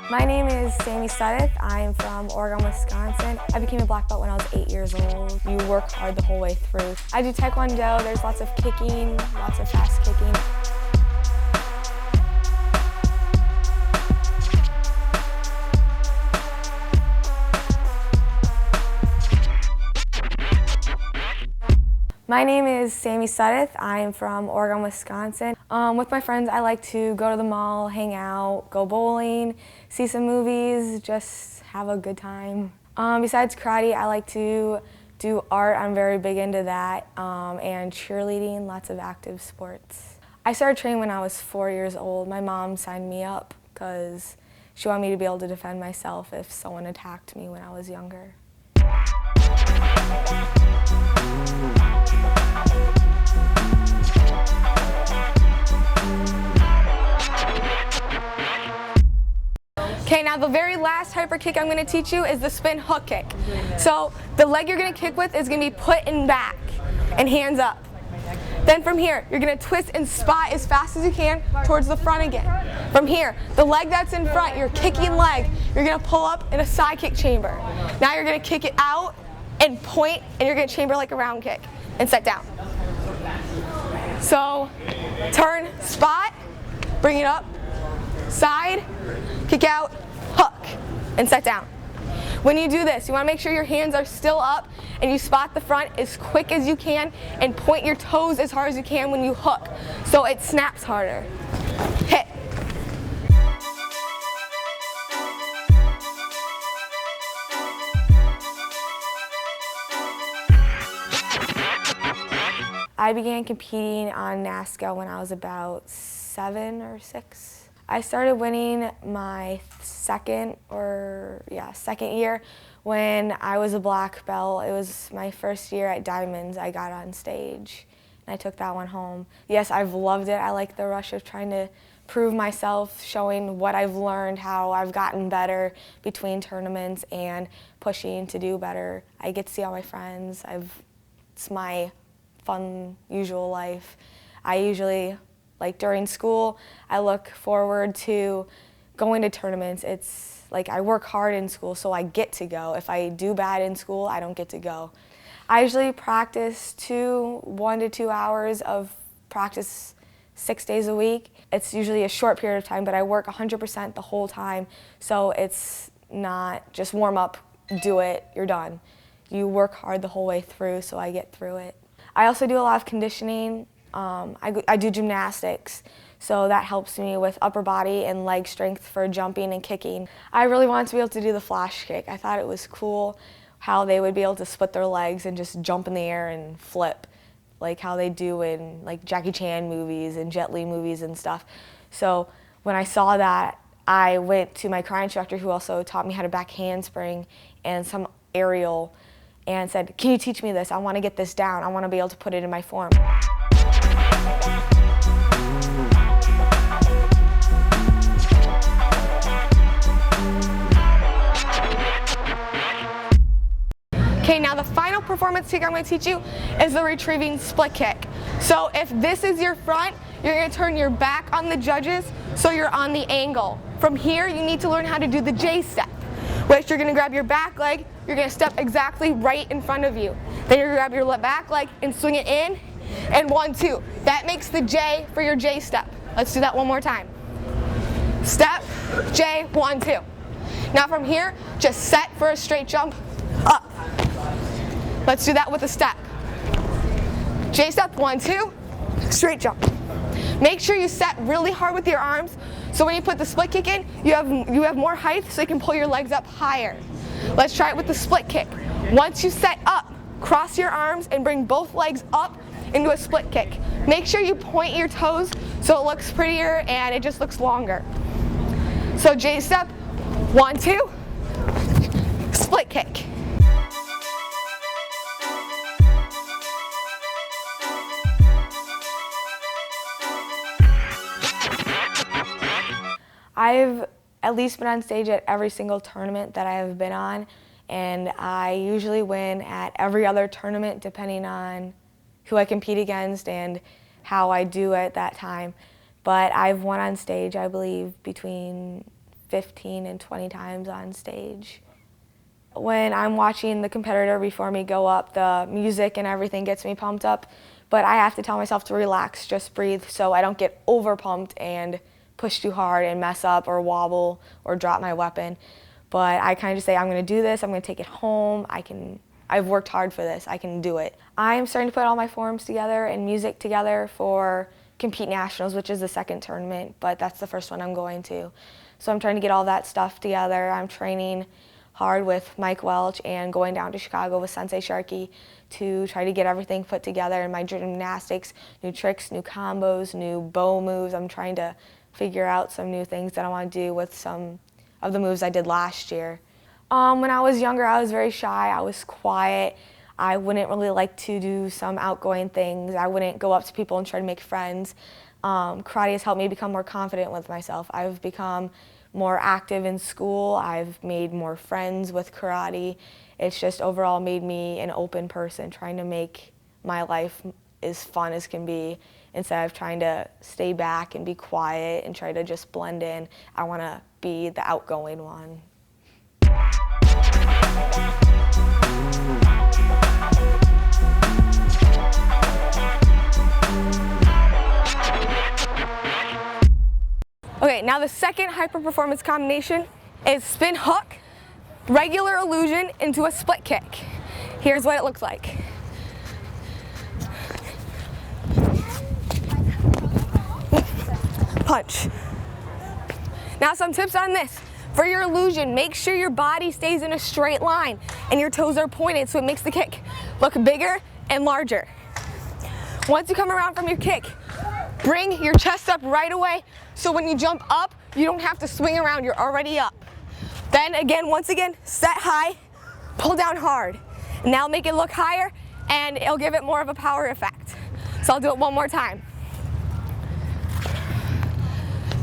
My name is Sammy Suddeth. I'm from Oregon, Wisconsin. I became a black belt when I was 8 years old. You work hard the whole way through. I do Taekwondo. There's lots of kicking, lots of fast kicking. My name is Sammy Suddeth. I'm from Oregon, Wisconsin. With my friends, I like to go to the mall, hang out, go bowling, see some movies, just have a good time. Besides karate, I like to do art. I'm very big into that, and cheerleading, lots of active sports. I started training when I was 4 years old. My mom signed me up because she wanted me to be able to defend myself if someone attacked me when I was younger. Okay, now the very last hyper kick I'm going to teach you is the spin hook kick. So the leg you're going to kick with is going to be put in back and hands up. Then from here, you're going to twist and spot as fast as you can towards the front again. From here, the leg that's in front, your kicking leg, you're going to pull up in a side kick chamber. Now you're going to kick it out and point, and you're going to chamber like a round kick and set down. So turn, spot, bring it up, side, kick out, hook, and set down. When you do this, you want to make sure your hands are still up and you spot the front as quick as you can and point your toes as hard as you can when you hook so it snaps harder. Hit. I began competing on NASCA when I was about 7 or 6. I started winning my second year when I was a black belt. It was my first year at Diamonds. I got on stage and I took that one home. Yes, I've loved it. I like the rush of trying to prove myself, showing what I've learned, how I've gotten better between tournaments and pushing to do better. I get to see all my friends. It's my fun, usual life. I usually, like during school, I look forward to going to tournaments. It's like I work hard in school, so I get to go. If I do bad in school, I don't get to go. I usually practice 1 to 2 hours of practice 6 days a week. It's usually a short period of time, but I work 100% the whole time, so it's not just warm up, do it, you're done. You work hard the whole way through, so I get through it. I also do a lot of conditioning. I do gymnastics, so that helps me with upper body and leg strength for jumping and kicking. I really wanted to be able to do the flash kick. I thought it was cool how they would be able to split their legs and just jump in the air and flip, like how they do in like Jackie Chan movies and Jet Li movies and stuff. So when I saw that, I went to my karate instructor who also taught me how to back handspring and some aerial, and said, can you teach me this? I want to get this down. I want to be able to put it in my form. Okay, now the final performance kick I'm going to teach you is the retrieving split kick. So if this is your front, you're going to turn your back on the judges so you're on the angle. From here, you need to learn how to do the J step, which you're going to grab your back leg, you're going to step exactly right in front of you. Then you're going to grab your back leg and swing it in, and 1, 2. That makes the J for your J step. Let's do that one more time. Step, J, 1, 2. Now from here, just set for a straight jump, up. Let's do that with a step. J step, 1, 2, straight jump. Make sure you set really hard with your arms, so when you put the split kick in, you have more height so you can pull your legs up higher. Let's try it with the split kick. Once you set up, cross your arms and bring both legs up into a split kick. Make sure you point your toes so it looks prettier and it just looks longer. So J step, 1, 2, split kick. I've at least been on stage at every single tournament that I have been on, and I usually win at every other tournament depending on who I compete against and how I do at that time. But I've won on stage, I believe, between 15 and 20 times on stage. When I'm watching the competitor before me go up, the music and everything gets me pumped up, but I have to tell myself to relax, just breathe, so I don't get over pumped and push too hard and mess up or wobble or drop my weapon. But I kind of just say, I'm going to do this, I'm going to take it home, I've worked hard for this, I can do it. I'm starting to put all my forms together and music together for Compete Nationals, which is the second tournament, but that's the first one I'm going to. So I'm trying to get all that stuff together. I'm training hard with Mike Welch and going down to Chicago with Sensei Sharkey to try to get everything put together in my gymnastics, new tricks, new combos, new bow moves. I'm trying to figure out some new things that I want to do with some of the moves I did last year. When I was younger, I was very shy, I was quiet. I wouldn't really like to do some outgoing things. I wouldn't go up to people and try to make friends. Karate has helped me become more confident with myself. I've become more active in school. I've made more friends with karate. It's just overall made me an open person, trying to make my life as fun as can be instead of trying to stay back and be quiet and try to just blend in. I want to be the outgoing one. Okay, now the second hyper performance combination is spin hook, regular illusion into a split kick. Here's what it looks like. Punch. Now some tips on this. For your illusion, make sure your body stays in a straight line and your toes are pointed so it makes the kick look bigger and larger. Once you come around from your kick, bring your chest up right away so when you jump up, you don't have to swing around, you're already up. Then again, once again, set high, pull down hard. Now make it look higher and it'll give it more of a power effect. So I'll do it one more time.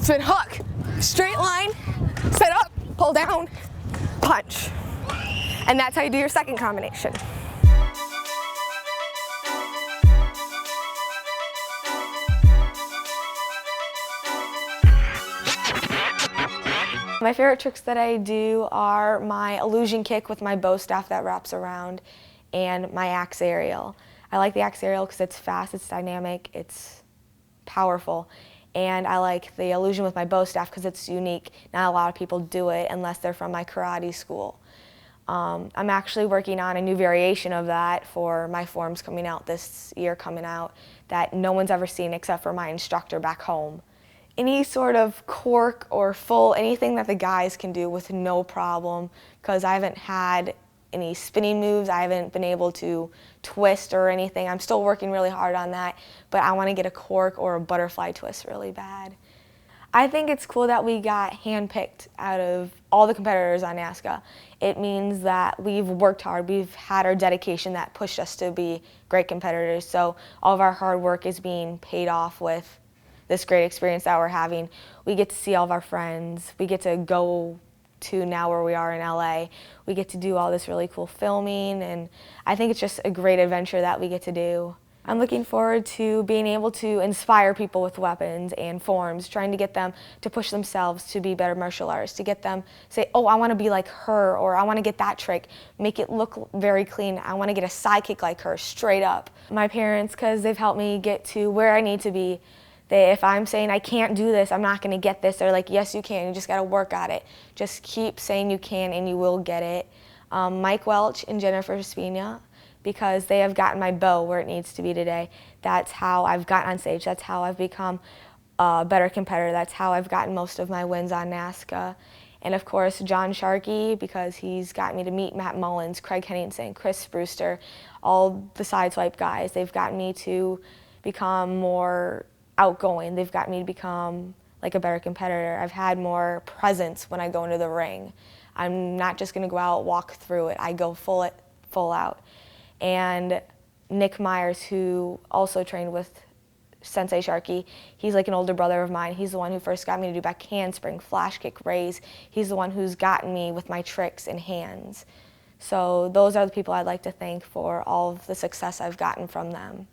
Spin hook, straight line, set up, pull down, punch. And that's how you do your second combination. My favorite tricks that I do are my illusion kick with my bow staff that wraps around and my axe aerial. I like the axe aerial because it's fast, it's dynamic, it's powerful. And I like the illusion with my bow staff because it's unique. Not a lot of people do it unless they're from my karate school. I'm actually working on a new variation of that for my forms coming out this year that no one's ever seen except for my instructor back home. Any sort of cork or full, anything that the guys can do with no problem, because I haven't had any spinning moves, I haven't been able to twist or anything. I'm still working really hard on that, but I want to get a cork or a butterfly twist really bad. I think it's cool that we got handpicked out of all the competitors on NASCA. It means that we've worked hard, we've had our dedication that pushed us to be great competitors, so all of our hard work is being paid off with this great experience that we're having. We get to see all of our friends, we get to go to now where we are in LA. We get to do all this really cool filming, and I think it's just a great adventure that we get to do. I'm looking forward to being able to inspire people with weapons and forms, trying to get them to push themselves to be better martial artists, to get them say, oh, I want to be like her, or I want to get that trick, make it look very clean. I want to get a side kick like her, straight up. My parents, because they've helped me get to where I need to be. If I'm saying I can't do this, I'm not going to get this, they're like, yes, you can. You just got to work at it. Just keep saying you can and you will get it. Mike Welch and Jennifer Spina, because they have gotten my bow where it needs to be today. That's how I've gotten on stage. That's how I've become a better competitor. That's how I've gotten most of my wins on NASCA. And of course, John Sharkey, because he's got me to meet Matt Mullins, Craig Henningsen, Chris Brewster, all the sideswipe guys. They've gotten me to become more outgoing. They've got me to become like a better competitor. I've had more presence when I go into the ring. I'm not just going to go out, walk through it. I go full out. And Nick Myers, who also trained with Sensei Sharkey, he's like an older brother of mine. He's the one who first got me to do back handspring, flash kick, raise. He's the one who's gotten me with my tricks and hands. So those are the people I'd like to thank for all of the success I've gotten from them.